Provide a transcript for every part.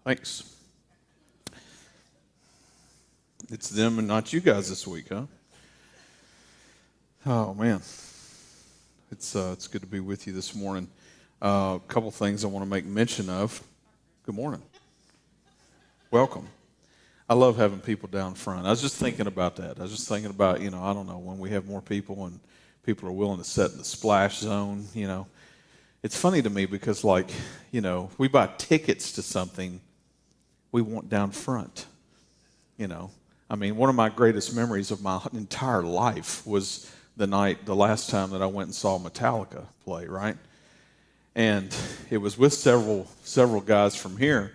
Thanks. It's them and not you guys this week, huh? Oh, man. It's good to be with you this morning. A couple things I want to make mention of. Good morning. Welcome. I love having people down front. I was just thinking about that. I was just thinking about, I don't know, when we have more people and people are willing to sit in the splash zone, It's funny to me because, we buy tickets to something, we want down front, one of my greatest memories of my entire life was the last time that I went and saw Metallica play, right? And it was with several guys from here,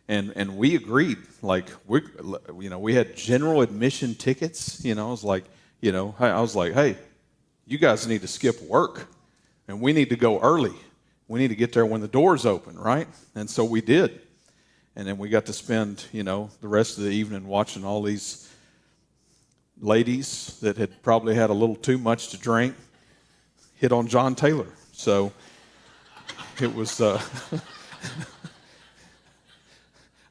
and we agreed, we had general admission tickets, I was like, hey, you guys need to skip work, and we need to go early. We need to get there when the doors open, right? And so we did. And then we got to spend, the rest of the evening watching all these ladies that had probably had a little too much to drink hit on John Taylor. So it was, I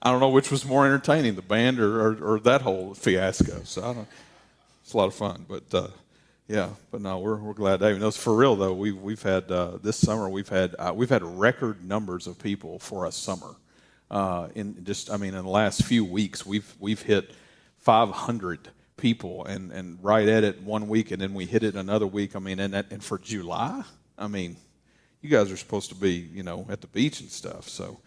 don't know which was more entertaining, the band or that whole fiasco. So I don't know. It's a lot of fun, but no, we're glad. David knows. For real though, we've had this summer we've had record numbers of people for a summer. In the last few weeks, we've hit 500 people, and right at it one week, and then we hit it another week. And for July, you guys are supposed to be, at the beach and stuff. So,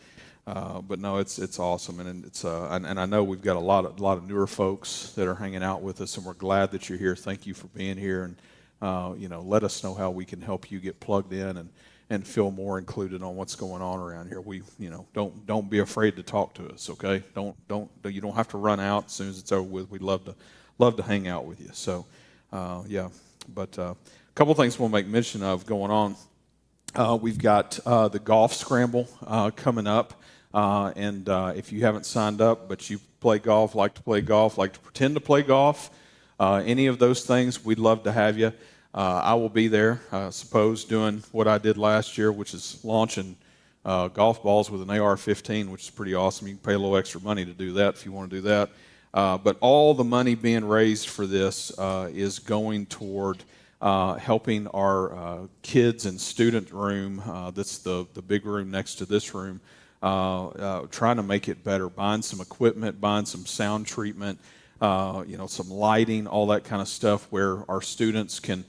but no, it's awesome, and it's and I know we've got a lot of newer folks that are hanging out with us, and we're glad that you're here. Thank you for being here, and let us know how we can help you get plugged in and feel more included on what's going on around here. We, don't be afraid to talk to us, okay? You don't have to run out as soon as it's over with. We'd love to hang out with you. So, but a couple things we'll make mention of going on. We've got the golf scramble coming up, and if you haven't signed up, but you play golf, like to pretend to play golf, any of those things, we'd love to have you. I will be there, I suppose, doing what I did last year, which is launching golf balls with an AR-15, which is pretty awesome. You can pay a little extra money to do that if you want to do that. But all the money being raised for this is going toward helping our kids and student room, that's the big room next to this room, trying to make it better, buying some equipment, buying some sound treatment, some lighting, all that kind of stuff, where our students can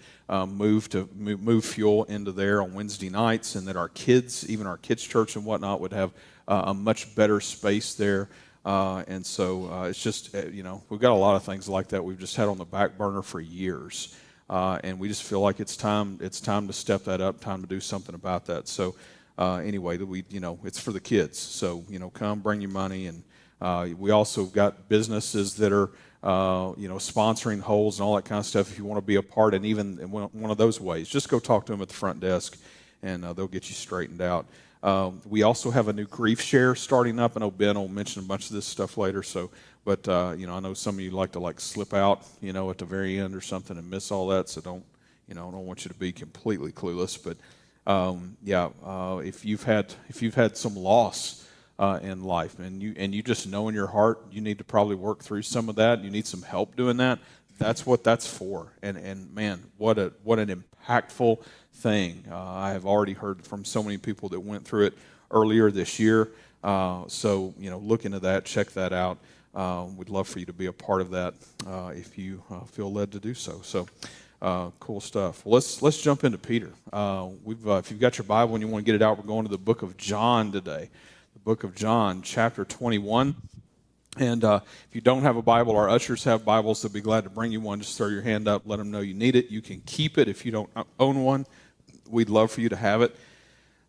move fuel into there on Wednesday nights, and that our kids, even our kids' church and whatnot, would have a much better space there. And so it's just, we've got a lot of things like that we've just had on the back burner for years, and we just feel like it's time to step that up, time to do something about that. So anyway, it's for the kids. So come, bring your money, and we also got businesses that are sponsoring holes and all that kind of stuff. If you want to be a part, and even in one of those ways, just go talk to them at the front desk, and they'll get you straightened out. We also have a new grief share starting up. I know Ben will mention a bunch of this stuff later. So, but I know some of you like to slip out, at the very end or something and miss all that. So I don't want you to be completely clueless. But if you've had some loss in life, and you just know in your heart you need to probably work through some of that, you need some help doing that, that's what that's for. And man, what an impactful thing. I have already heard from so many people that went through it earlier this year. So look into that, check that out. We'd love for you to be a part of that if you feel led to do so. So cool stuff. Well, let's jump into Peter. If you've got your Bible and you want to get it out, we're going to the book of John today. Book of John, chapter 21. And if you don't have a Bible, our ushers have Bibles. They'll be glad to bring you one. Just throw your hand up, let them know you need it. You can keep it if you don't own one. We'd love for you to have it.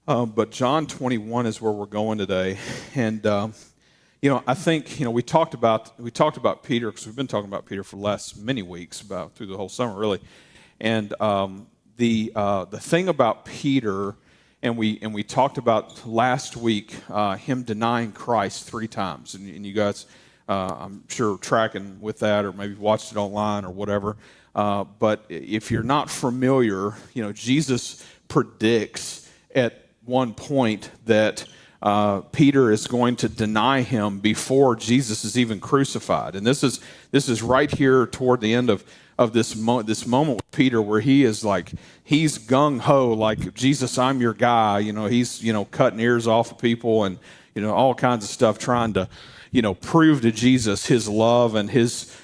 But John 21 is where we're going today. And I think we talked about Peter, because we've been talking about Peter for the last many weeks, through the whole summer really. And the thing about Peter. And we talked about last week him denying Christ 3 times, and you guys, I'm sure, tracking with that, or maybe watched it online or whatever. But if you're not familiar, Jesus predicts at one point that Peter is going to deny him before Jesus is even crucified. And this is right here toward the end of this moment with Peter, where he is like, he's gung-ho, like, Jesus, I'm your guy. He's, cutting ears off of people and, all kinds of stuff, trying to, prove to Jesus his love and his,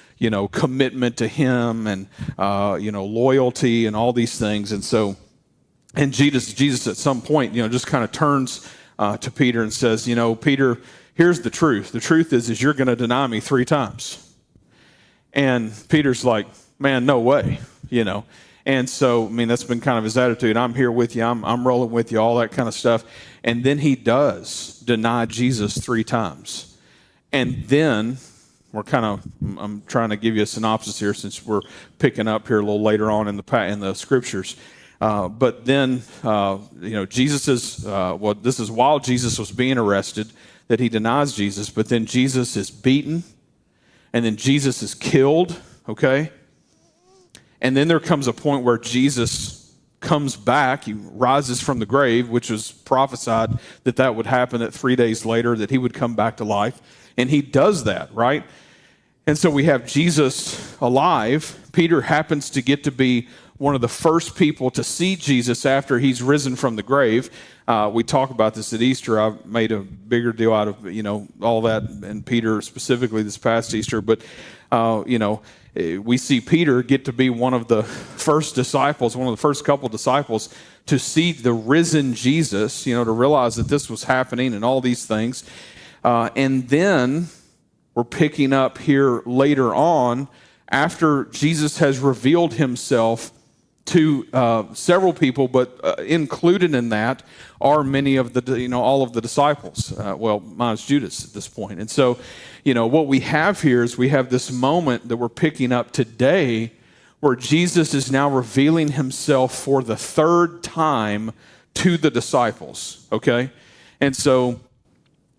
commitment to him and, loyalty and all these things. And so, and Jesus at some point, just kind of turns to Peter and says, Peter, here's the truth. The truth is you're going to deny me 3 times. And Peter's like, man, no way, And so, that's been kind of his attitude. I'm here with you. I'm rolling with you, all that kind of stuff. And then he does deny Jesus 3 times. And then I'm trying to give you a synopsis here since we're picking up here a little later on in the scriptures. But then, Jesus is, this is while Jesus was being arrested that he denies Jesus, but then Jesus is beaten, and then Jesus is killed, okay? And then there comes a point where Jesus comes back, he rises from the grave, which was prophesied that would happen, that 3 days later that he would come back to life. And he does that, right? And so we have Jesus alive. Peter happens to get to be one of the first people to see Jesus after he's risen from the grave. We talk about this at Easter. I've made a bigger deal out of, all that, and Peter specifically this past Easter. But, we see Peter get to be one of the first disciples, one of the first couple disciples to see the risen Jesus, to realize that this was happening and all these things. And then we're picking up here later on after Jesus has revealed himself to several people, but included in that are many of the, all of the disciples. Minus Judas at this point. And so, what we have here is we have this moment that we're picking up today where Jesus is now revealing himself for the 3rd time to the disciples, okay? And so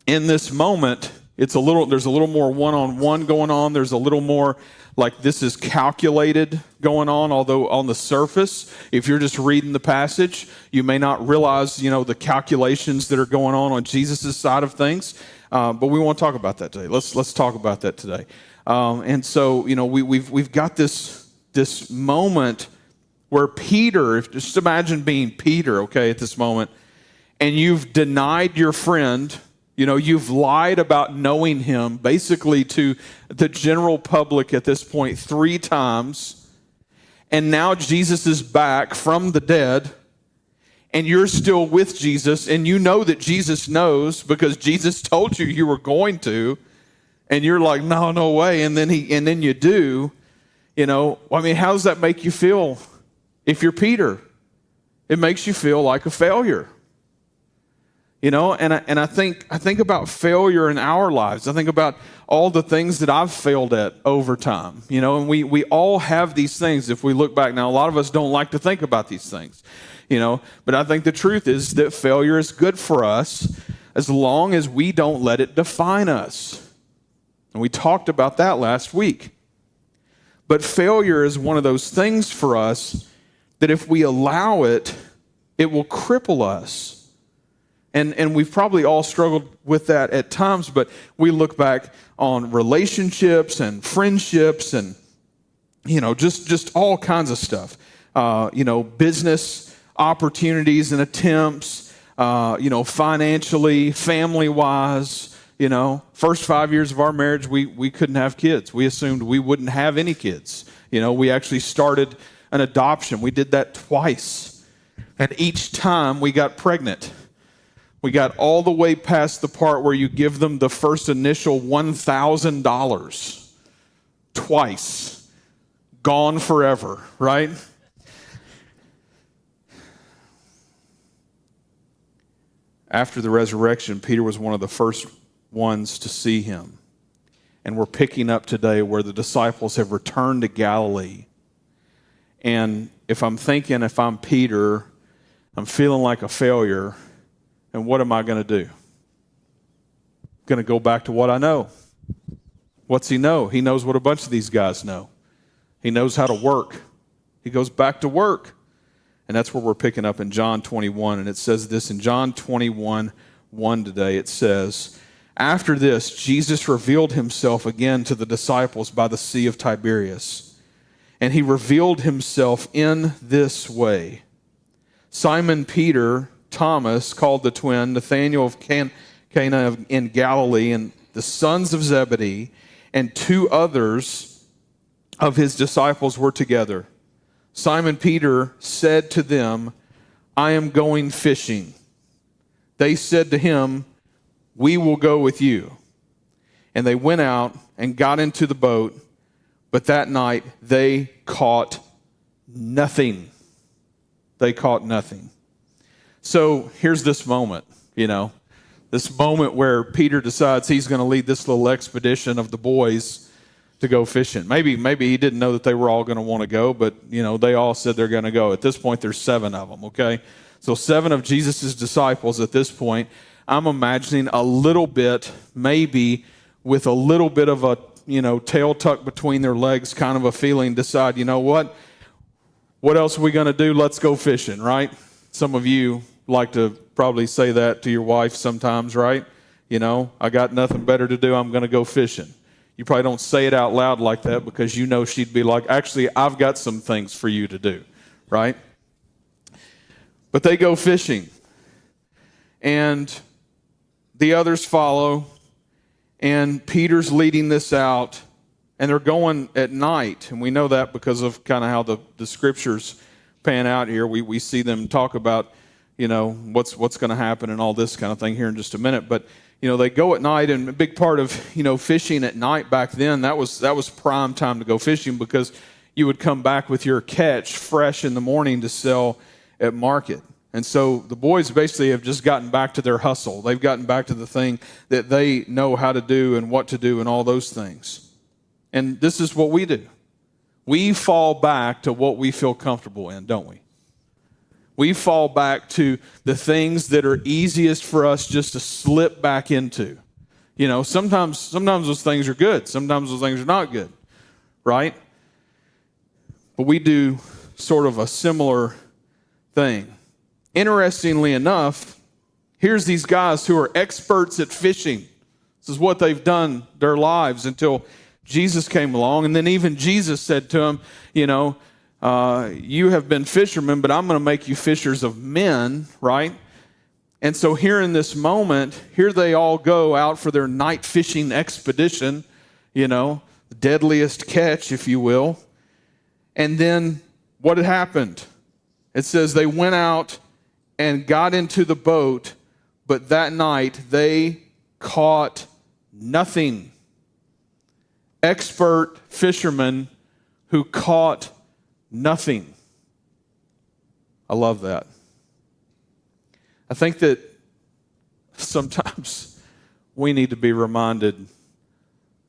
in this moment, there's a little more one-on-one going on. There's a little more like this is calculated going on, although on the surface, if you're just reading the passage, you may not realize, the calculations that are going on Jesus' side of things. But we want to talk about that today. Let's talk about that today. And so, we've got this moment where Peter, just imagine being Peter, okay, at this moment, and you've denied your friend. You've lied about knowing him basically to the general public at this point 3 times. And now Jesus is back from the dead, and you're still with Jesus, and you know that Jesus knows because Jesus told you were going to, and you're like, no way. And then you do, how does that make you feel if you're Peter? It makes you feel like a failure. And I think about failure in our lives. I think about all the things that I've failed at over time, and we all have these things if we look back. Now, a lot of us don't like to think about these things, but I think the truth is that failure is good for us as long as we don't let it define us. And we talked about that last week. But failure is one of those things for us that if we allow it, it will cripple us. And we've probably all struggled with that at times, but we look back on relationships and friendships and, just all kinds of stuff. Business opportunities and attempts, financially, family-wise, First 5 years of our marriage, we couldn't have kids. We assumed we wouldn't have any kids. We actually started an adoption. We did that twice. And each time we got pregnant. We got all the way past the part where you give them the first initial $1,000 twice. Gone forever, right? After the resurrection, Peter was one of the first ones to see him. And we're picking up today where the disciples have returned to Galilee. And if I'm Peter, I'm feeling like a failure. And what am I going to do? I'm going to go back to what I know. What's he know? He knows what a bunch of these guys know. He knows how to work. He goes back to work. And that's where we're picking up in John 21. And it says this in John 21, 1 today. It says, "After this, Jesus revealed himself again to the disciples by the Sea of Tiberias. And he revealed himself in this way. Simon Peter, Thomas, called the twin, Nathanael of Cana in Galilee, and the sons of Zebedee, and 2 others of his disciples were together. Simon Peter said to them, 'I am going fishing.' They said to him, 'We will go with you.' And they went out and got into the boat, but that night they caught nothing." They caught nothing. So here's this moment, this moment where Peter decides he's going to lead this little expedition of the boys to go fishing. Maybe he didn't know that they were all going to want to go, but they all said they're going to go. At this point, there's 7 of them, okay? So 7 of Jesus' disciples at this point. I'm imagining a little bit, maybe with a little bit of a, tail tucked between their legs, kind of a feeling, decide, what else are we going to do? Let's go fishing, right? Some of you like to probably say that to your wife sometimes, right? I got nothing better to do. I'm going to go fishing. You probably don't say it out loud like that because she'd be like, actually, I've got some things for you to do, right? But they go fishing. And the others follow. And Peter's leading this out. And they're going at night. And we know that because of kind of how the scriptures pan out here. We see them talk about, what's going to happen and all this kind of thing here in just a minute. But, they go at night. And a big part of, fishing at night back then, that was prime time to go fishing because you would come back with your catch fresh in the morning to sell at market. And so the boys basically have just gotten back to their hustle. They've gotten back to the thing that they know how to do and what to do and all those things. And this is what we do. We fall back to what we feel comfortable in, don't we? We fall back to the things that are easiest for us just to slip back into. Sometimes those things are good. Sometimes those things are not good, right? But we do sort of a similar thing. Interestingly enough, here's these guys who are experts at fishing. This is what they've done their lives until Jesus came along. And then even Jesus said to them, you have been fishermen, but I'm going to make you fishers of men, right? And so here in this moment, here they all go out for their night fishing expedition, the deadliest catch, if you will. And then what had happened? It says they went out and got into the boat, but that night they caught nothing. Expert fishermen who caught nothing. I love that. I think that sometimes we need to be reminded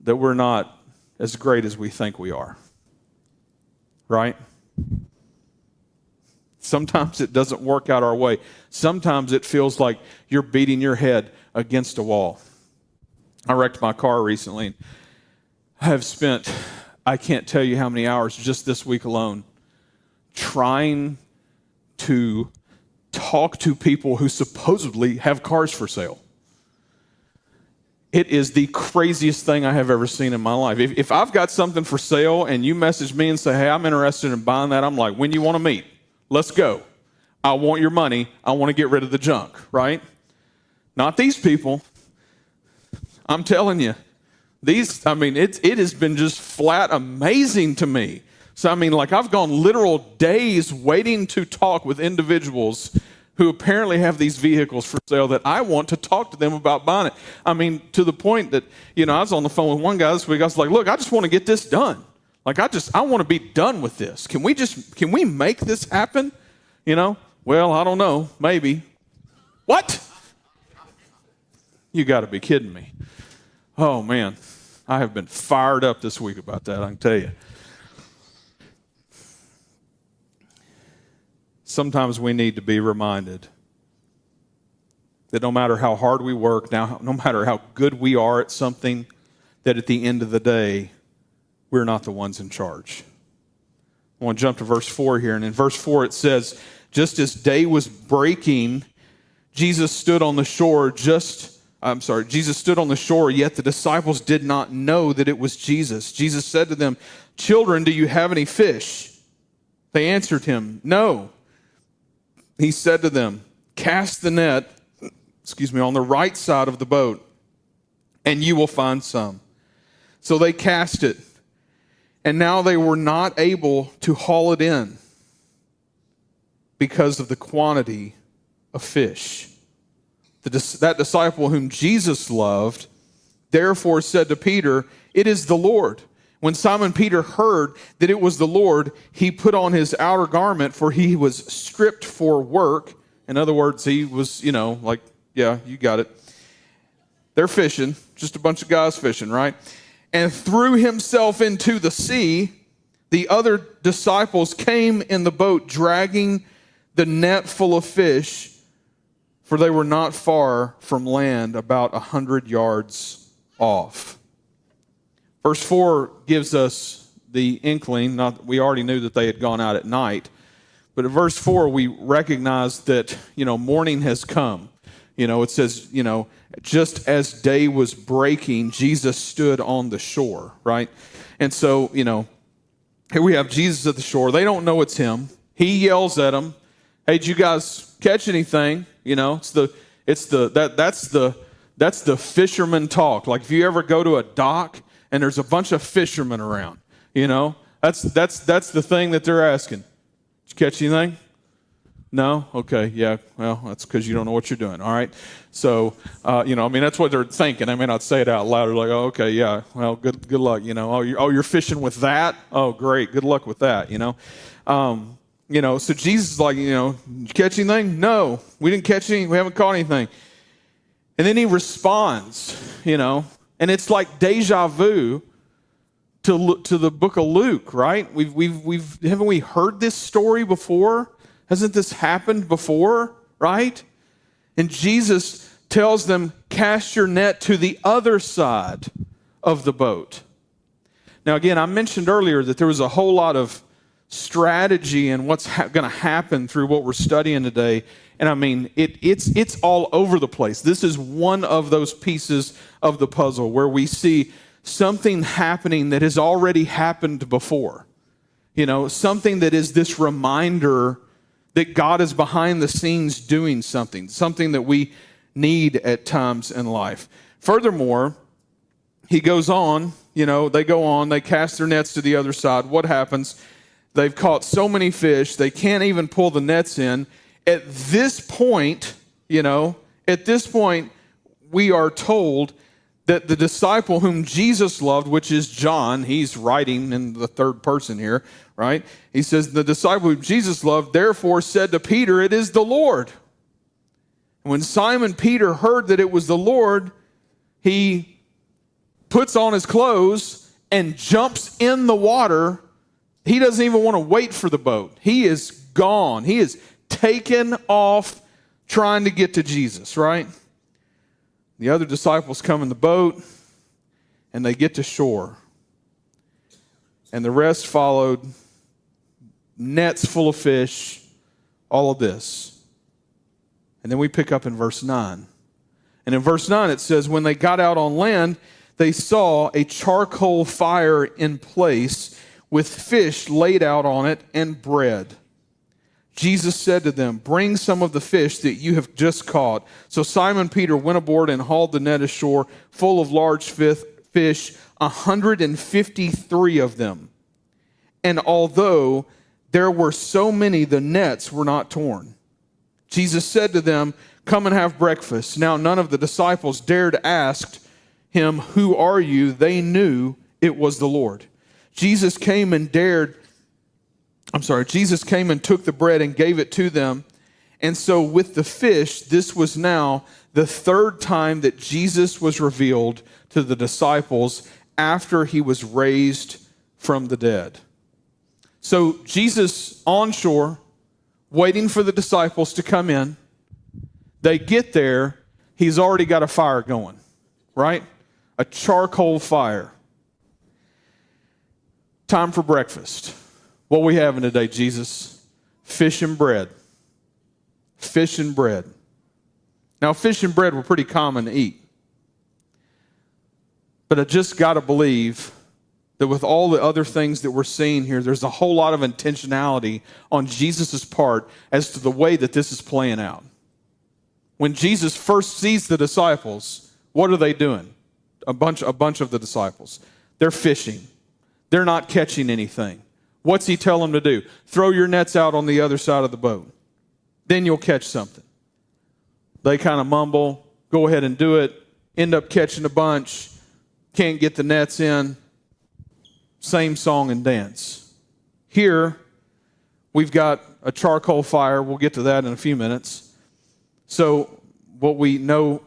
that we're not as great as we think we are. Right? Sometimes it doesn't work out our way. Sometimes it feels like you're beating your head against a wall. I wrecked my car recently. And I have spent, I can't tell you how many hours just this week alone trying to talk to people who supposedly have cars for sale. It is the craziest thing I have ever seen in my life. If I've got something for sale and you message me and say, hey, I'm interested in buying that, I'm like, when you want to meet? Let's go. I want your money. I want to get rid of the junk, right? Not these people. I'm telling you. It has been just flat amazing to me. So, I've gone literal days waiting to talk with individuals who apparently have these vehicles for sale that I want to talk to them about buying it. To the point that, I was on the phone with one guy this week. I was like, look, I just want to get this done. I want to be done with this. Can we make this happen? Well, I don't know. Maybe. What? You got to be kidding me. Oh, man. I have been fired up this week about that, I can tell you. Sometimes we need to be reminded that no matter how hard we work, no matter how good we are at something, that at the end of the day, we're not the ones in charge. I want to jump to verse 4 here. And in verse 4 it says, just as day was breaking, Jesus stood on the shore, yet the disciples did not know that it was Jesus. Jesus said to them, "Children, do you have any fish?" They answered him, "No." He said to them, "Cast the net, on the right side of the boat, and you will find some." So they cast it, and now they were not able to haul it in because of the quantity of fish. That disciple whom Jesus loved, therefore said to Peter, "It is the Lord." When Simon Peter heard that it was the Lord, he put on his outer garment, for he was stripped for work. In other words, he was, yeah, you got it. They're fishing, just a bunch of guys fishing, right? And threw himself into the sea. The other disciples came in the boat, dragging the net full of fish, for they were not far from land, about 100 yards off. Verse 4 gives us the inkling. We already knew that they had gone out at night. But at verse 4, we recognize that, morning has come. It says, just as day was breaking, Jesus stood on the shore, right? And so, here we have Jesus at the shore. They don't know it's him. He yells at them, "Hey, did you guys catch anything?" That's the fisherman talk. Like if you ever go to a dock and there's a bunch of fishermen around, that's the thing that they're asking. Did you catch anything? No? Okay, yeah. Well, that's because you don't know what you're doing, all right? So, that's what they're thinking. I may not say it out loud. They're like, "Oh, okay, yeah, well, good luck, you're fishing with that? Oh, great, good luck with that, So Jesus is like, "Did you catch anything?" "No, we didn't catch anything. We haven't caught anything." And then he responds, and it's like deja vu to the book of Luke, right? Haven't we heard this story before? Hasn't this happened before, right? And Jesus tells them, "Cast your net to the other side of the boat." Now, again, I mentioned earlier that there was a whole lot of strategy and what's going to happen through what we're studying today. And it's all over the place. This is one of those pieces of the puzzle where we see something happening that has already happened before. Something that is this reminder that God is behind the scenes doing something that we need at times in life. Furthermore, he goes on, they go on, they cast their nets to the other side. What happens? They've caught so many fish, they can't even pull the nets in. At this point, we are told that the disciple whom Jesus loved, which is John, he's writing in the third person here, right? He says, the disciple whom Jesus loved, therefore said to Peter, "It is the Lord." And when Simon Peter heard that it was the Lord, he puts on his clothes and jumps in the water. He doesn't even want to wait for the boat. He is gone. He is taken off trying to get to Jesus, right? The other disciples come in the boat, and they get to shore. And the rest followed, nets full of fish, all of this. And then we pick up in verse 9. And in verse 9 it says, when they got out on land, they saw a charcoal fire in place with fish laid out on it and bread. Jesus said to them, "Bring some of the fish that you have just caught." So Simon Peter went aboard and hauled the net ashore full of large fish, 153 of them. And although there were so many, the nets were not torn. Jesus said to them, "Come and have breakfast." Now none of the disciples dared ask him, "Who are you?" They knew it was the Lord. Jesus came and took the bread and gave it to them. And so with the fish, this was now the third time that Jesus was revealed to the disciples after he was raised from the dead. So Jesus on shore, waiting for the disciples to come in. They get there, he's already got a fire going, right? A charcoal fire. Time for breakfast. What are we having today, Jesus? Fish and bread. Fish and bread. Now, fish and bread were pretty common to eat. But I just got to believe that with all the other things that we're seeing here, there's a whole lot of intentionality on Jesus' part as to the way that this is playing out. When Jesus first sees the disciples, what are they doing? A bunch of the disciples. They're fishing. They're not catching anything. What's he tell them to do? Throw your nets out on the other side of the boat. Then you'll catch something. They kind of mumble, go ahead and do it, end up catching a bunch, can't get the nets in. Same song and dance. Here, we've got a charcoal fire. We'll get to that in a few minutes. So what we know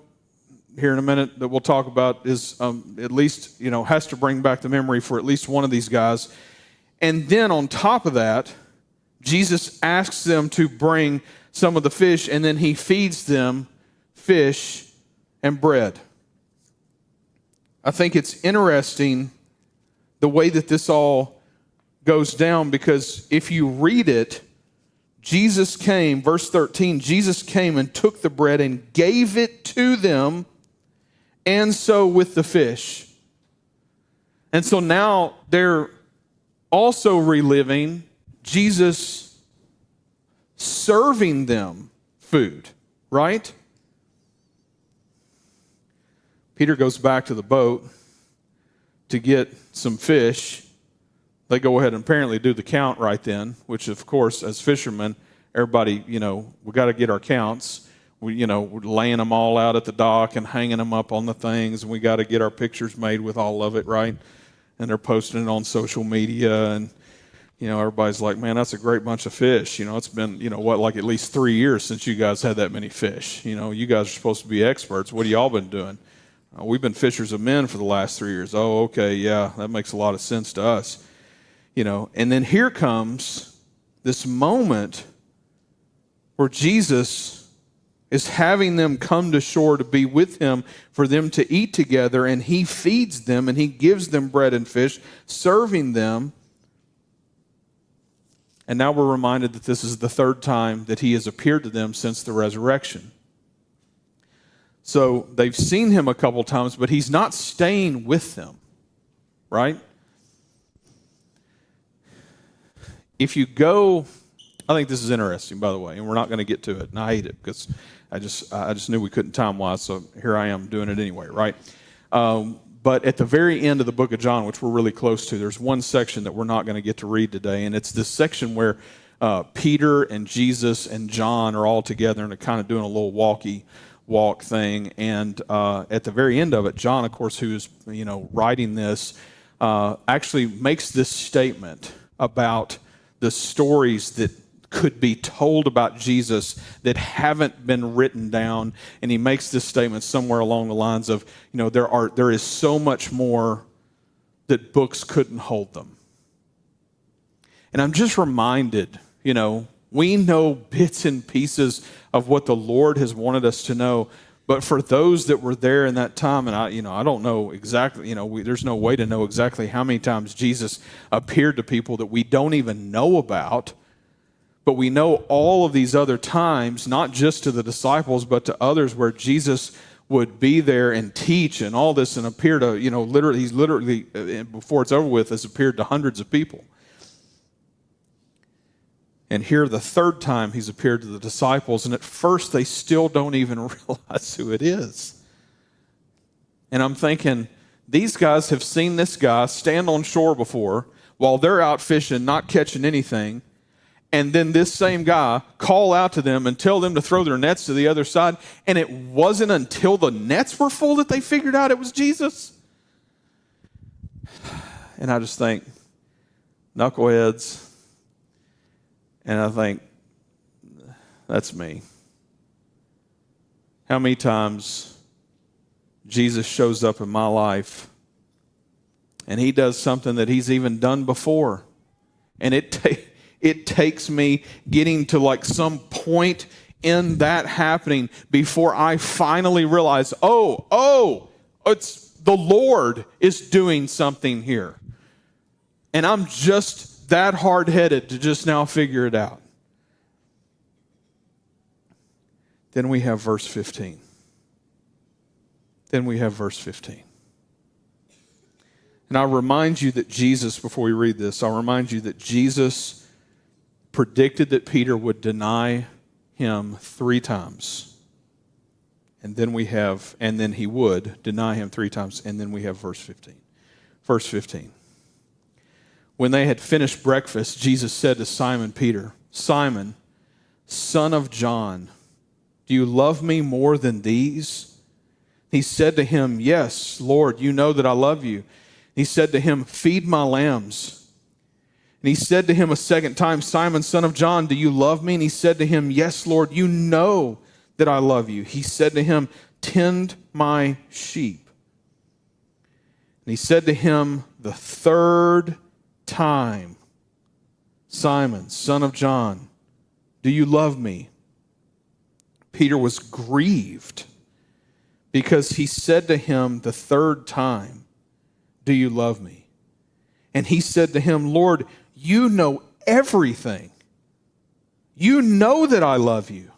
here in a minute that we'll talk about is at least, has to bring back the memory for at least one of these guys. And then on top of that, Jesus asks them to bring some of the fish, and then he feeds them fish and bread. I think it's interesting the way that this all goes down, because if you read it, Jesus came, verse 13, Jesus came and took the bread and gave it to them, and so with the fish. And so now they're also reliving Jesus serving them food, right? Peter goes back to the boat to get some fish. They go ahead and apparently do the count right then, which of course, as fishermen, everybody, we got to get our counts. We're laying them all out at the dock and hanging them up on the things, and we got to get our pictures made with all of it, right? And they're posting it on social media, and everybody's like, man, that's a great bunch of fish. It's been, like at least 3 years since you guys had that many fish. You guys are supposed to be experts. What have y'all been doing? We've been fishers of men for the last 3 years. Oh, okay, yeah, that makes a lot of sense to us. And then here comes this moment where Jesus is having them come to shore to be with him, for them to eat together, and he feeds them, and he gives them bread and fish, serving them. And now we're reminded that this is the third time that he has appeared to them since the resurrection. So they've seen him a couple times, but he's not staying with them, right? If you go, I think this is interesting, by the way, and we're not going to get to it, and I hate it because I just knew we couldn't time-wise, so here I am doing it anyway, right? But at the very end of the book of John, which we're really close to, there's one section that we're not going to get to read today, and it's this section where Peter and Jesus and John are all together and they're kind of doing a little walk thing. And at the very end of it, John, of course, who is writing this, actually makes this statement about the stories that could be told about Jesus that haven't been written down. And he makes this statement somewhere along the lines of, there is so much more that books couldn't hold them. And I'm just reminded, we know bits and pieces of what the Lord has wanted us to know. But for those that were there in that time, and I don't know exactly, there's no way to know exactly how many times Jesus appeared to people that we don't even know about. But we know all of these other times, not just to the disciples, but to others, where Jesus would be there and teach and all this and appear to, he's literally, before it's over with, has appeared to hundreds of people. And here, the third time he's appeared to the disciples, and at first they still don't even realize who it is. And I'm thinking, these guys have seen this guy stand on shore before while they're out fishing, not catching anything. And then this same guy call out to them and tell them to throw their nets to the other side. And it wasn't until the nets were full that they figured out it was Jesus. And I just think, knuckleheads. And I think, that's me. How many times Jesus shows up in my life and he does something that he's even done before. And it takes me getting to like some point in that happening before I finally realize, it's the Lord is doing something here. And I'm just that hard-headed to just now figure it out. Then we have verse 15. then we have verse 15. And I'll remind you that Jesus, before we read this, I'll remind you that Jesus predicted that Peter would deny him 3 times. And then he would deny him 3 times. And then we have verse 15. Verse 15. When they had finished breakfast, Jesus said to Simon Peter, Simon, son of John, do you love me more than these? He said to him, yes, Lord, you know that I love you. He said to him, feed my lambs. And he said to him a second time, Simon, son of John, do you love me? And he said to him, yes, Lord, you know that I love you. He said to him, tend my sheep. And he said to him the third time, Simon, son of John, do you love me? Peter was grieved because he said to him the third time, do you love me? And he said to him, Lord, you know everything. You know that I love you.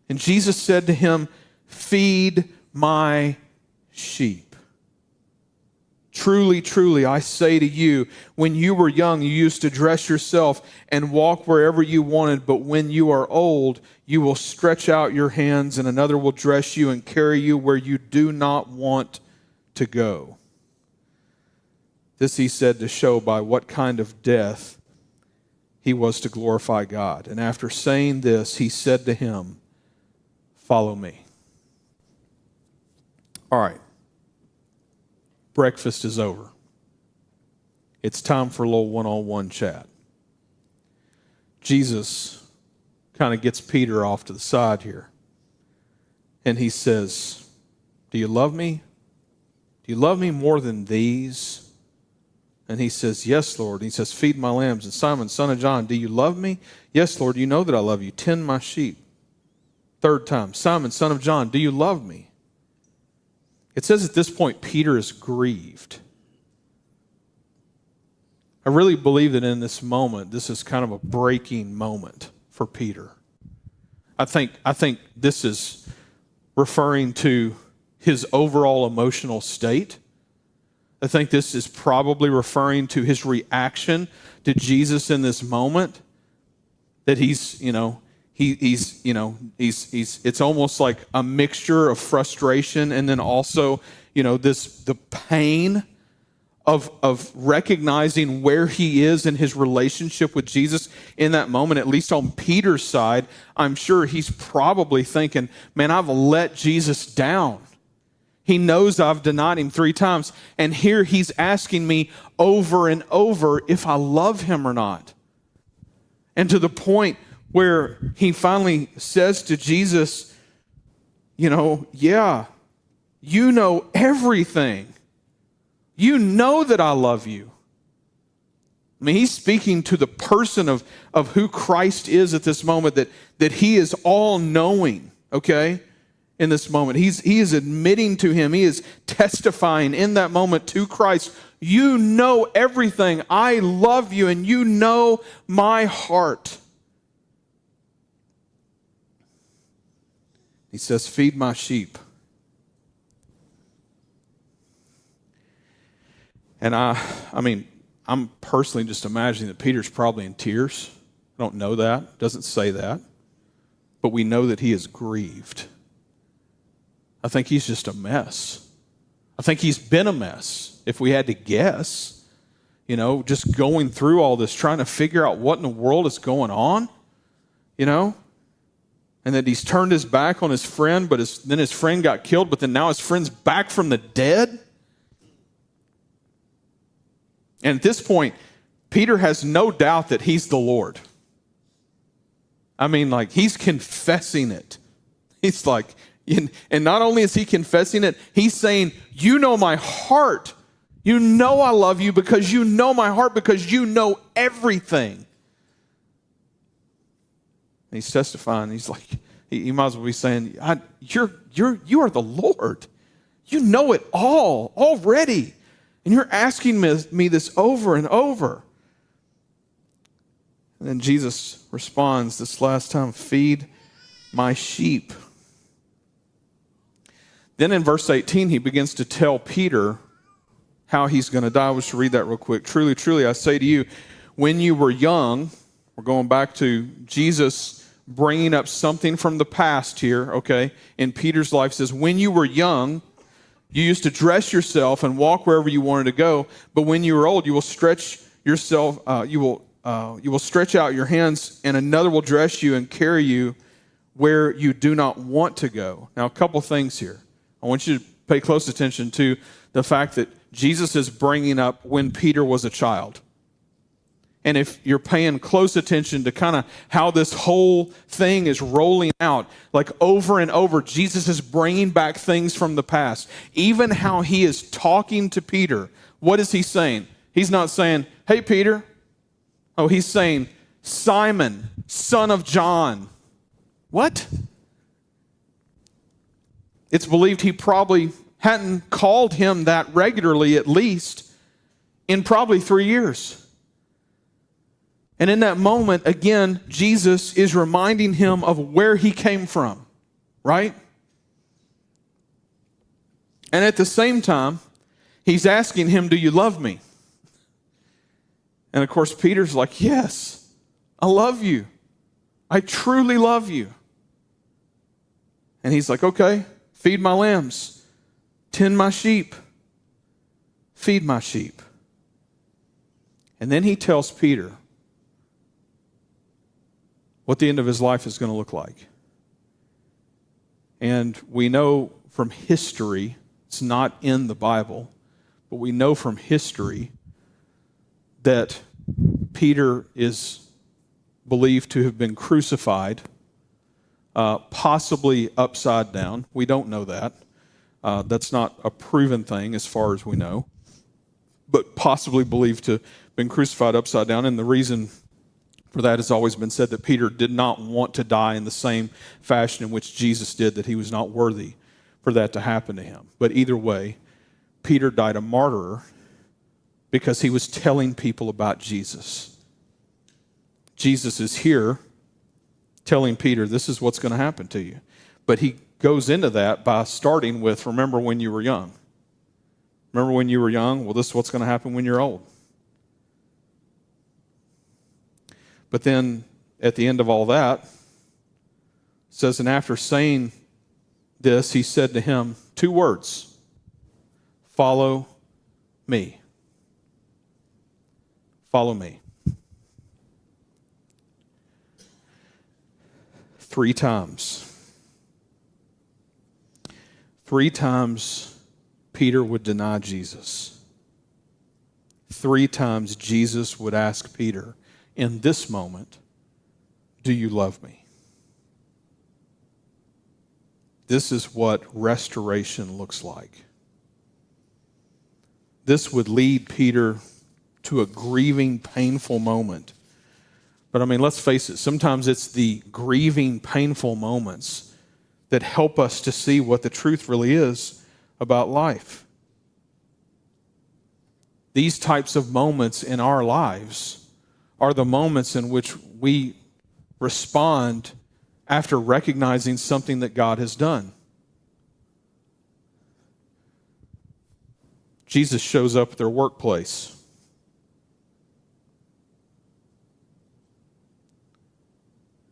And Jesus said to him, feed my sheep. Truly, truly, I say to you, when you were young, you used to dress yourself and walk wherever you wanted, but when you are old, you will stretch out your hands and another will dress you and carry you where you do not want to go. This he said to show by what kind of death he was to glorify God. And after saying this, he said to him, follow me. All right. Breakfast is over. It's time for a little one-on-one chat. Jesus kind of gets Peter off to the side here. And he says, do you love me? Do you love me more than these? And he says, yes, Lord. And he says, feed my lambs. And Simon, son of John, do you love me? Yes, Lord, you know that I love you. Tend my sheep. Third time, Simon, son of John, do you love me? It says at this point, Peter is grieved. I really believe that in this moment, this is kind of a breaking moment for Peter. I think this is referring to his overall emotional state. I think this is probably referring to his reaction to Jesus in this moment. That he's it's almost like a mixture of frustration and then also, the pain of recognizing where he is in his relationship with Jesus in that moment. At least on Peter's side, I'm sure he's probably thinking, man, I've let Jesus down. He knows I've denied him 3 times, and here he's asking me over and over if I love him or not. And to the point where he finally says to Jesus, yeah, you know everything. You know that I love you. I mean, he's speaking to the person of who Christ is at this moment, that he is all-knowing, okay? In this moment. He is admitting to him. He is testifying in that moment to Christ. You know everything. I love you and you know my heart. He says, feed my sheep. And I'm personally just imagining that Peter's probably in tears. I don't know that. Doesn't say that. But we know that he is grieved. I think he's just a mess. I think he's been a mess, if we had to guess. Just going through all this, trying to figure out what in the world is going on, and that he's turned his back on his friend, but then his friend got killed, but then now his friend's back from the dead. And at this point, Peter has no doubt that he's the Lord. I mean, he's confessing it. He's like, and not only is he confessing it, he's saying, you know my heart. You know I love you because you know my heart, because you know everything. And he's testifying. He's like, he might as well be saying, you are the Lord. You know it all already. And you're asking me this over and over. And then Jesus responds this last time, feed my sheep. Then in verse 18, he begins to tell Peter how he's going to die. I wish to read that real quick. Truly, truly, I say to you, when you were young, we're going back to Jesus bringing up something from the past here, okay? In Peter's life, it says, when you were young, you used to dress yourself and walk wherever you wanted to go. But when you are old, you will stretch yourself. You will stretch out your hands, and another will dress you and carry you where you do not want to go. Now, a couple things here. I want you to pay close attention to the fact that Jesus is bringing up when Peter was a child. And if you're paying close attention to kind of how this whole thing is rolling out, like over and over, Jesus is bringing back things from the past. Even how he is talking to Peter, what is he saying? He's not saying, hey, Peter. Oh, he's saying, Simon, son of John. What? It's believed he probably hadn't called him that regularly, at least, in probably 3 years. And in that moment, again, Jesus is reminding him of where he came from, right? And at the same time, he's asking him, do you love me? And of course, Peter's like, yes, I love you. I truly love you. And he's like, okay, feed my lambs, tend my sheep, feed my sheep. And then he tells Peter what the end of his life is going to look like. And we know from history, it's not in the Bible, but we know from history that Peter is believed to have been crucified, possibly upside down. We don't know that. That's not a proven thing as far as we know, but possibly believed to have been crucified upside down. And the reason for that has always been said that Peter did not want to die in the same fashion in which Jesus did, that he was not worthy for that to happen to him. But either way, Peter died a martyr because he was telling people about Jesus. Jesus is here telling Peter, this is what's going to happen to you. But he goes into that by starting with, remember when you were young. Remember when you were young? Well, this is what's going to happen when you're old. But then at the end of all that, it says, and after saying this, he said to him 2 words, follow me. Follow me. 3 times. 3 times Peter would deny Jesus. 3 times Jesus would ask Peter, in this moment, do you love me? This is what restoration looks like. This would lead Peter to a grieving, painful moment. But I mean, let's face it, sometimes it's the grieving, painful moments that help us to see what the truth really is about life. These types of moments in our lives are the moments in which we respond after recognizing something that God has done. Jesus shows up at their workplace.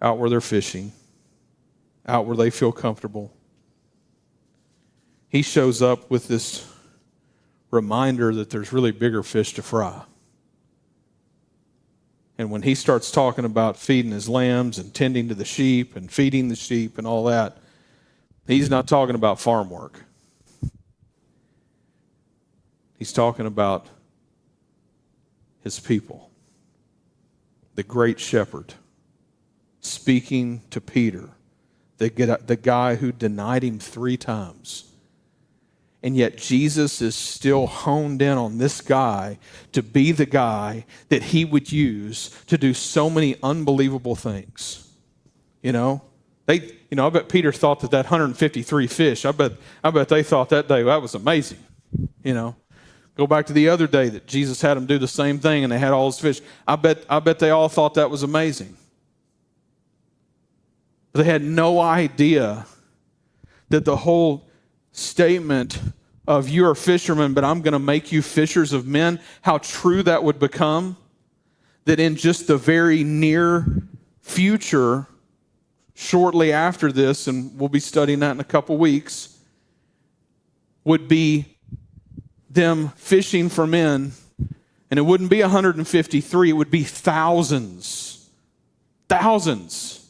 Out where they're fishing, out where they feel comfortable. He shows up with this reminder that there's really bigger fish to fry. And when he starts talking about feeding his lambs and tending to the sheep and feeding the sheep and all that, he's not talking about farm work. He's talking about his people, the great shepherd, speaking to Peter, the guy who denied him 3 times. And yet Jesus is still honed in on this guy to be the guy that he would use to do so many unbelievable things. I bet Peter thought that 153 fish, I bet they thought that day, that was amazing. Go back to the other day that Jesus had them do the same thing and they had all those fish. I bet they all thought that was amazing. But they had no idea that the whole statement of you are fishermen, but I'm going to make you fishers of men, how true that would become, that in just the very near future, shortly after this, and we'll be studying that in a couple weeks, would be them fishing for men, and it wouldn't be 153, it would be thousands. Thousands.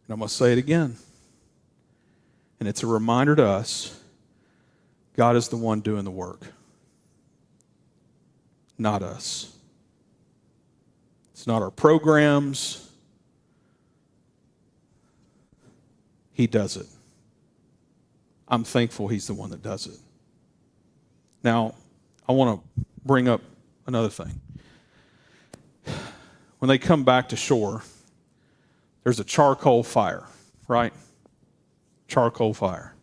And I'm going to say it again. And it's a reminder to us, God is the one doing the work, not us. It's not our programs. He does it. I'm thankful He's the one that does it. Now, I want to bring up another thing. When they come back to shore, there's a charcoal fire, right? Charcoal fire.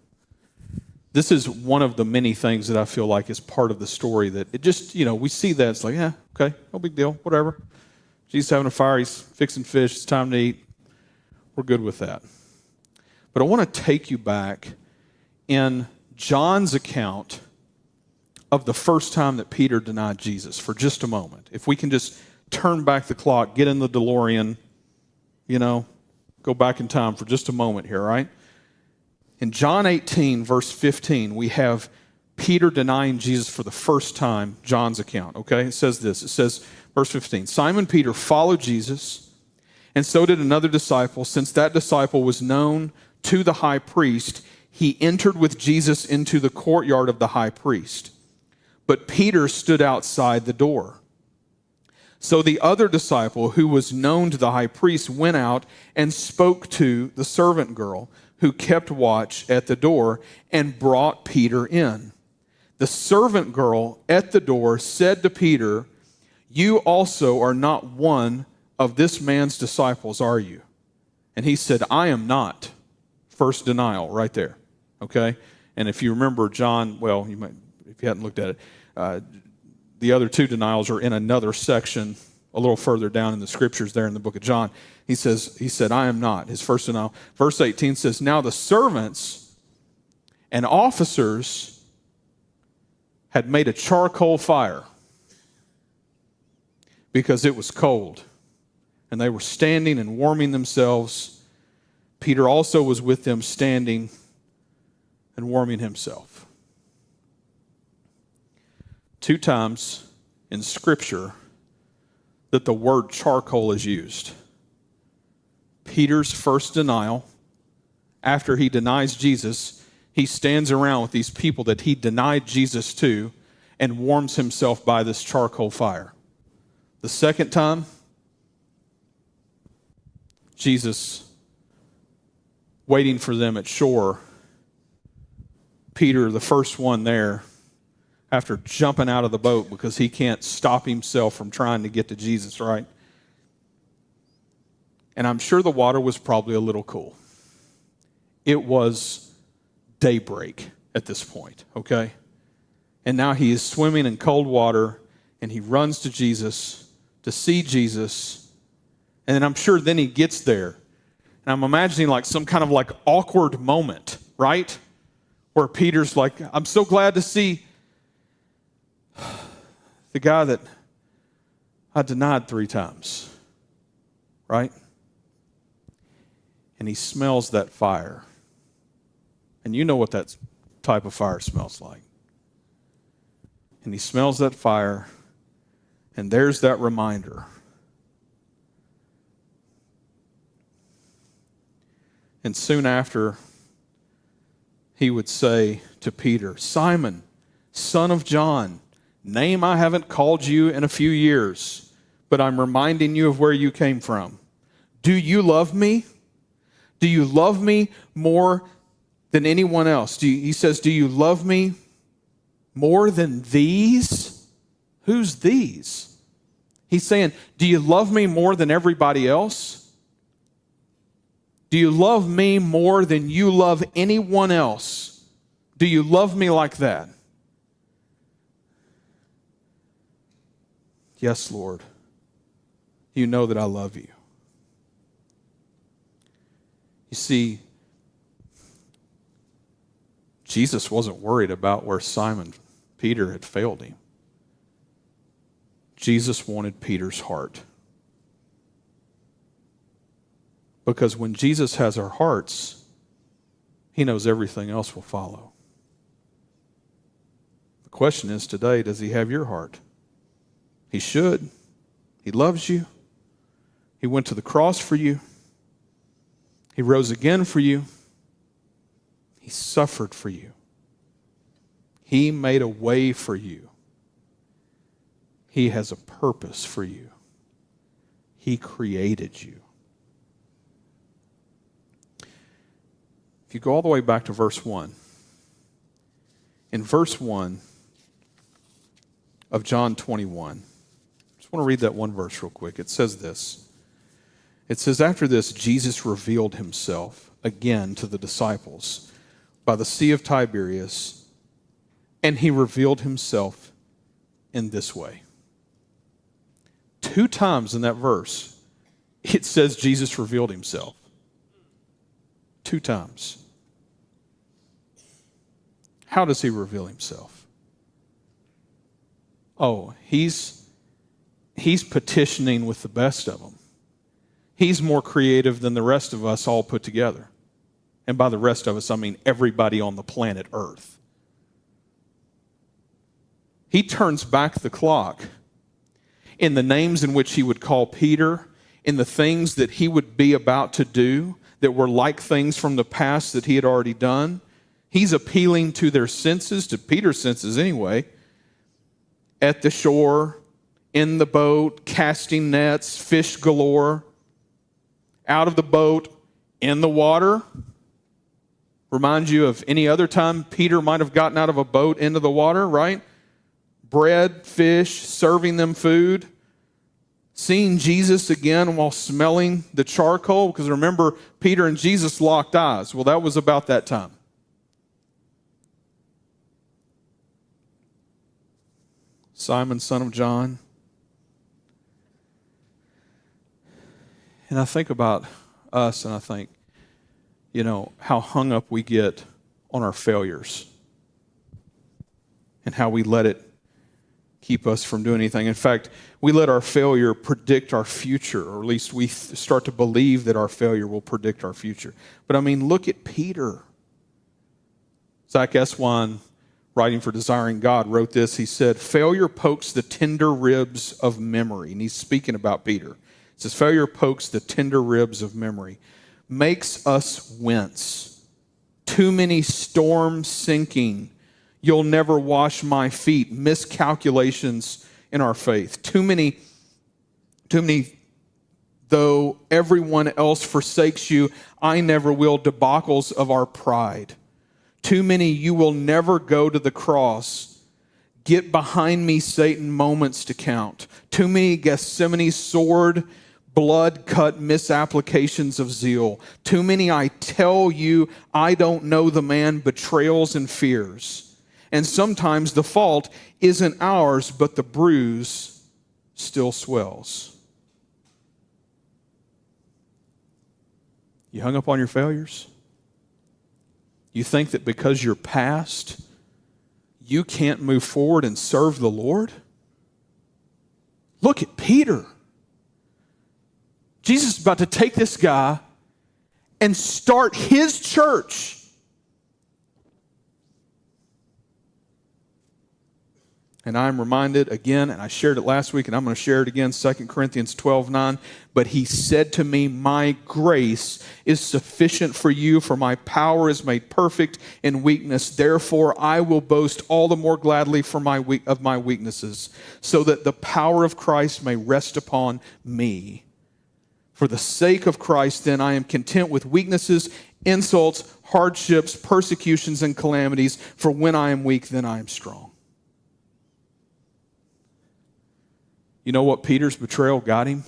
This is one of the many things that I feel like is part of the story that it just, we see that. It's like, yeah, okay, no big deal, whatever. Jesus having a fire, He's fixing fish, it's time to eat. We're good with that. But I want to take you back in John's account of the first time that Peter denied Jesus for just a moment. If we can just turn back the clock, get in the DeLorean, go back in time for just a moment here, right? In John 18, verse 15, we have Peter denying Jesus for the first time, John's account, okay? It says this. It says, verse 15, Simon Peter followed Jesus, and so did another disciple. Since that disciple was known to the high priest, he entered with Jesus into the courtyard of the high priest. But Peter stood outside the door. So the other disciple, who was known to the high priest, went out and spoke to the servant girl who kept watch at the door and brought Peter in. The servant girl at the door said to Peter, "You also are not one of this man's disciples, are you?" And he said, "I am not." First denial right there, okay? And if you remember John, well, you might, if you hadn't looked at it, the other two denials are in another section a little further down in the scriptures there in the book of John. He said, "I am not." His first denial. Verse 18 says, "Now the servants and officers had made a charcoal fire because it was cold, and they were standing and warming themselves. Peter also was with them, standing and warming himself." Two times in Scripture that the word charcoal is used. Peter's first denial, after he denies Jesus, he stands around with these people that he denied Jesus to and warms himself by this charcoal fire. The second time, Jesus waiting for them at shore, Peter, the first one there, after jumping out of the boat because he can't stop himself from trying to get to Jesus, right? And I'm sure the water was probably a little cool. It was daybreak at this point, okay? And now he is swimming in cold water, and he runs to Jesus to see Jesus. And then I'm sure then he gets there. And I'm imagining like some kind of like awkward moment, right? Where Peter's like, "I'm so glad to see the guy that I denied 3 times," right? And he smells that fire. And you know what that type of fire smells like. And he smells that fire, and there's that reminder. And soon after, he would say to Peter, "Simon, son of John, name I haven't called you in a few years, but I'm reminding you of where you came from. Do you love me? Do you love me more than anyone else?" He says, "Do you love me more than these?" Who's these? He's saying, "Do you love me more than everybody else? Do you love me more than you love anyone else? Do you love me like that?" "Yes, Lord. You know that I love you." You see, Jesus wasn't worried about where Simon Peter had failed him. Jesus wanted Peter's heart. Because when Jesus has our hearts, he knows everything else will follow. The question is today, does he have your heart? He should. He loves you. He went to the cross for you. He rose again for you. He suffered for you. He made a way for you. He has a purpose for you. He created you. If you go all the way back to verse 1, in verse 1 of John 21, I just want to read that one verse real quick. It says this. It says, after this, Jesus revealed himself again to the disciples by the Sea of Tiberias, and he revealed himself in this way. 2 times in that verse, it says Jesus revealed himself. 2 times. How does he reveal himself? Oh, he's petitioning with the best of them. He's more creative than the rest of us all put together. And by the rest of us, I mean everybody on the planet Earth. He turns back the clock in the names in which he would call Peter, in the things that he would be about to do that were like things from the past that he had already done. He's appealing to their senses, to Peter's senses anyway, at the shore, in the boat, casting nets, fish galore, out of the boat, in the water. Remind you of any other time Peter might have gotten out of a boat into the water, right? Bread, fish, serving them food. Seeing Jesus again while smelling the charcoal, because remember, Peter and Jesus locked eyes. Well, that was about that time. Simon, son of John. And I think about us, and I think, how hung up we get on our failures and how we let it keep us from doing anything. In fact, we let our failure predict our future, or at least we start to believe that our failure will predict our future. But I mean, look at Peter. Zach Eswine, writing for Desiring God, wrote this. He said, failure pokes the tender ribs of memory. And he's speaking about Peter. It says, failure pokes the tender ribs of memory, makes us wince. Too many storms sinking. You'll never wash my feet. Miscalculations in our faith. Too many, though everyone else forsakes you, I never will. Debacles of our pride. Too many, you will never go to the cross. Get behind me, Satan, moments to count. Too many Gethsemane sword, blood-cut misapplications of zeal. Too many, I tell you, I don't know the man, betrayals and fears. And sometimes the fault isn't ours, but the bruise still swells. You hung up on your failures? You think that because you're past, you can't move forward and serve the Lord? Look at Peter. Jesus is about to take this guy and start his church. And I'm reminded again, and I shared it last week, and I'm going to share it again, 2 Corinthians 12:9. But he said to me, my grace is sufficient for you, for my power is made perfect in weakness. Therefore, I will boast all the more gladly of my weaknesses, so that the power of Christ may rest upon me. For the sake of Christ, then, I am content with weaknesses, insults, hardships, persecutions, and calamities. For when I am weak, then I am strong. You know what Peter's betrayal got him?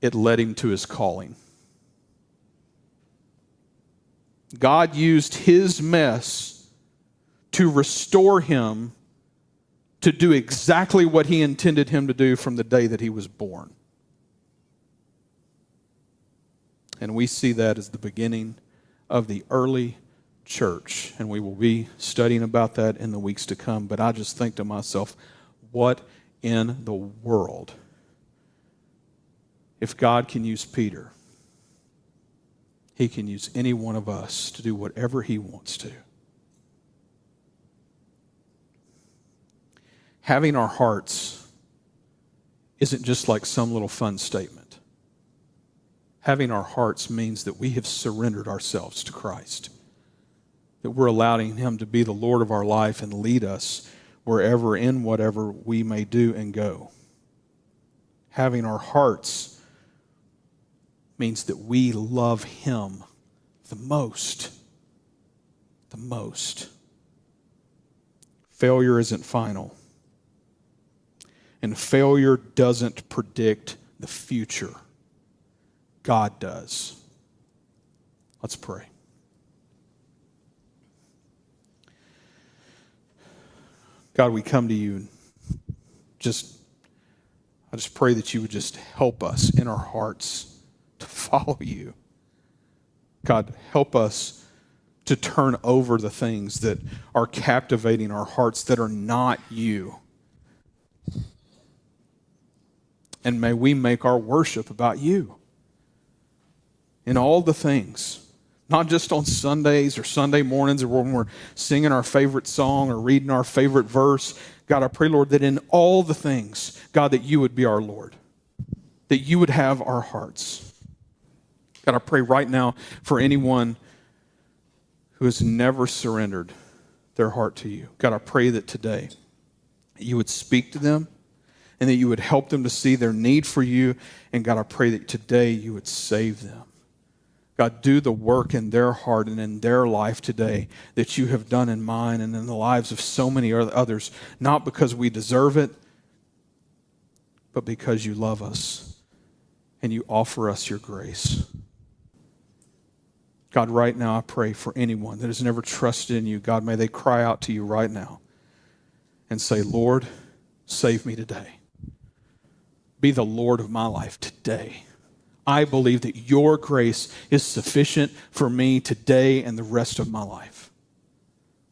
It led him to his calling. God used his mess to restore him to do exactly what he intended him to do from the day that he was born. And we see that as the beginning of the early church. And we will be studying about that in the weeks to come. But I just think to myself, what in the world? If God can use Peter, He can use any one of us to do whatever He wants to. Having our hearts isn't just like some little fun statement. Having our hearts means that we have surrendered ourselves to Christ, that we're allowing Him to be the Lord of our life and lead us wherever, in whatever we may do and go. Having our hearts means that we love Him the most. The most. Failure isn't final. And failure doesn't predict the future. God does. Let's pray. God, we come to you. I just pray that you would just help us in our hearts to follow you. God, help us to turn over the things that are captivating our hearts that are not you. And may we make our worship about you in all the things, not just on Sundays or Sunday mornings or when we're singing our favorite song or reading our favorite verse. God, I pray, Lord, that in all the things, God, that you would be our Lord, that you would have our hearts. God, I pray right now for anyone who has never surrendered their heart to you. God, I pray that today you would speak to them, and that you would help them to see their need for you. And God, I pray that today you would save them. God, do the work in their heart and in their life today that you have done in mine and in the lives of so many others, not because we deserve it, but because you love us and you offer us your grace. God, right now I pray for anyone that has never trusted in you. God, may they cry out to you right now and say, Lord, save me today. Be the Lord of my life today. I believe that your grace is sufficient for me today and the rest of my life.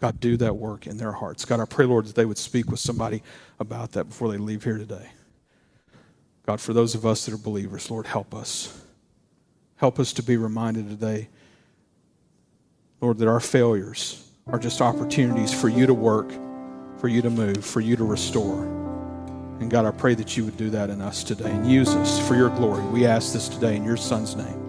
God, do that work in their hearts. God, I pray, Lord, that they would speak with somebody about that before they leave here today. God, for those of us that are believers, Lord, help us. Help us to be reminded today, Lord, that our failures are just opportunities for you to work, for you to move, for you to restore. And God, I pray that you would do that in us today and use us for your glory. We ask this today in your Son's name.